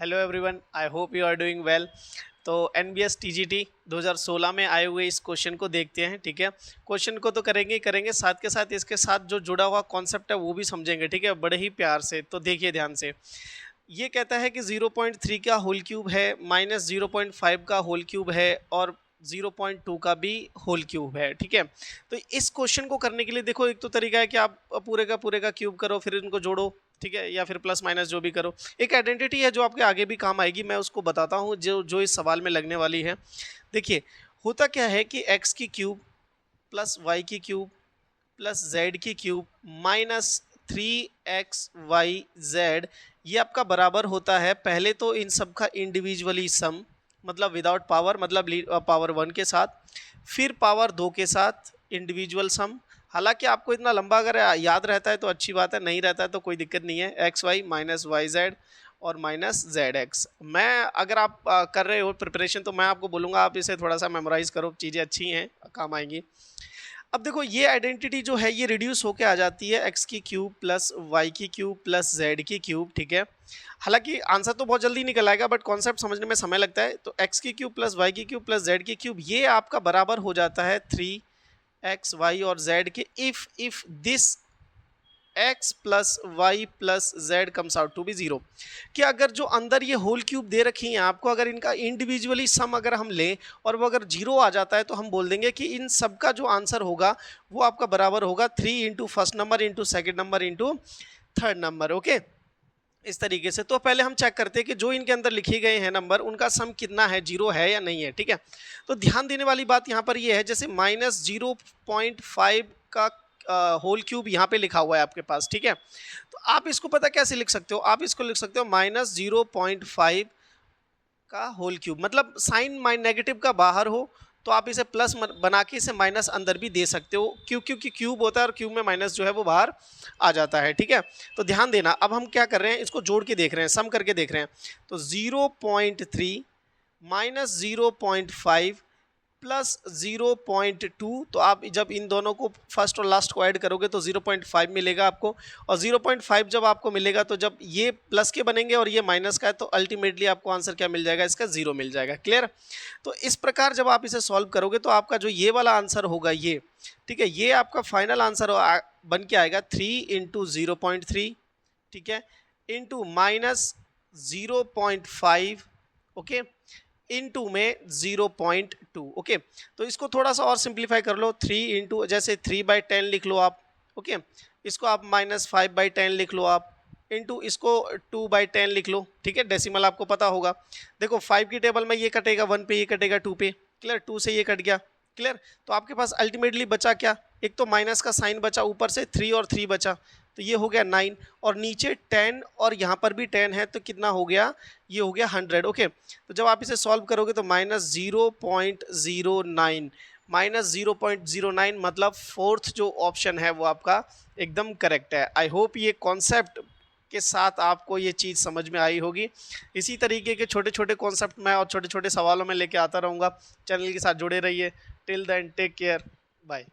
Hello everyone, I hope you are doing well. तो NBS TGT 2016 में आए हुए इस क्वेश्चन को देखते हैं। ठीक है, क्वेश्चन को तो करेंगे ही करेंगे, साथ के साथ इसके साथ जो जुड़ा हुआ कॉन्सेप्ट है वो भी समझेंगे। ठीक है, बड़े ही प्यार से। तो देखिए ध्यान से, ये कहता है कि 0.3 का होल क्यूब है, माइनस 0.5 का होल क्यूब है और 0.2 का भी होल क्यूब है। ठीक है, तो इस क्वेश्चन को करने के लिए देखो, एक तो तरीका है कि आप पूरे का क्यूब करो, फिर इनको जोड़ो। ठीक है, या फिर प्लस माइनस जो भी करो। एक आइडेंटिटी है जो आपके आगे भी काम आएगी, मैं उसको बताता हूँ जो जो इस सवाल में लगने वाली है। देखिए, होता क्या है कि एक्स की क्यूब प्लस वाई की क्यूब प्लस जेड की क्यूब माइनस 3xyz, ये आपका बराबर होता है पहले तो इन सब का इंडिविजुअली सम, मतलब विदाउट पावर, मतलब पावर 1 के साथ, फिर पावर 2 के साथ इंडिविजुअल सम। हालांकि आपको इतना लंबा अगर याद रहता है तो अच्छी बात है, नहीं रहता है तो कोई दिक्कत नहीं है। X Y minus Y Z और माइनस जेड एक्स। मैं अगर आप कर रहे हो प्रिपरेशन तो मैं आपको बोलूँगा आप इसे थोड़ा सा मेमोराइज करो, चीज़ें अच्छी हैं, काम आएंगी। अब देखो, ये आइडेंटिटी जो है ये रिड्यूस होके आ जाती है एक्स की क्यूब प्लस वाई की क्यूब प्लस जेड की क्यूब। ठीक है, हालांकि आंसर तो बहुत जल्दी निकल आएगा बट कॉन्सेप्ट समझने में समय लगता है। तो एक्स की क्यूब प्लस वाई की क्यूब प्लस जेड की क्यूब, ये आपका बराबर हो जाता है 3x y और z के if this x plus Y plus Z comes out to be 0। कि अगर जो अंदर ये होल क्यूब दे रखी हैं आपको, अगर इनका इंडिविजुअली सम अगर हम लें और वो अगर 0 आ जाता है तो हम बोल देंगे कि इन सब का जो आंसर होगा वो आपका बराबर होगा 3 into first number into second number into third number. Okay, इस तरीके से। तो पहले हम चेक करते हैं कि जो इनके अंदर लिखे गए हैं नंबर, उनका सम कितना है, 0 है या नहीं है। ठीक है, तो ध्यान देने वाली बात यहाँ पर ये है, जैसे माइनस 0.5 का होल क्यूब यहाँ पे लिखा हुआ है आपके पास। ठीक है, तो आप इसको पता कैसे लिख सकते हो, आप इसको लिख सकते हो माइनस 0.5 का होल क्यूब, मतलब साइन नेगेटिव का बाहर हो तो आप इसे प्लस बना के इसे माइनस अंदर भी दे सकते हो, क्योंकि क्यूब होता है और क्यूब में माइनस जो है वो बाहर आ जाता है। ठीक है, तो ध्यान देना। अब हम क्या कर रहे हैं, इसको जोड़ के देख रहे हैं, सम करके देख रहे हैं। तो 0.3 माइनस 0.5 प्लस 0.2, तो आप जब इन दोनों को फर्स्ट और लास्ट को ऐड करोगे तो 0.5 मिलेगा आपको। और 0.5 जब आपको मिलेगा तो जब ये प्लस के बनेंगे और ये माइनस का है तो अल्टीमेटली आपको आंसर क्या मिल जाएगा, इसका 0 मिल जाएगा। क्लियर? तो इस प्रकार जब आप इसे सॉल्व करोगे तो आपका जो ये वाला आंसर होगा ये, ठीक है, ये आपका फाइनल आंसर बन के आएगा 3 इंटू 0.3, ठीक है, इंटू माइनस 0.5, ओके, इनटू में 0.2। ओके, तो इसको थोड़ा सा और सिंप्लीफाई कर लो, 3 इंटू, जैसे 3/10 लिख लो आप। ओके, इसको आप माइनस 5/10 लिख लो आप, इंटू इसको 2/10 लिख लो। ठीक है, डेसिमल आपको पता होगा। देखो 5 की टेबल में ये कटेगा 1 पे, ये कटेगा 2 पे। क्लियर? 2 से ये कट गया। क्लियर? तो आपके पास अल्टीमेटली बचा क्या, एक तो माइनस का साइन बचा, ऊपर से 3 और 3 बचा, तो ये हो गया 9, और नीचे 10 और यहाँ पर भी 10 है, तो कितना हो गया, ये हो गया 100। ओके, तो जब आप इसे सॉल्व करोगे तो माइनस 0.09, माइनस 0.09, मतलब फोर्थ जो ऑप्शन है वो आपका एकदम करेक्ट है। आई होप ये कॉन्सेप्ट के साथ आपको ये चीज़ समझ में आई होगी। इसी तरीके के छोटे छोटे कॉन्सेप्ट मैं और छोटे छोटे सवालों में लेके आता रहूँगा। चैनल के साथ जुड़े रहिए। Till then take care, bye.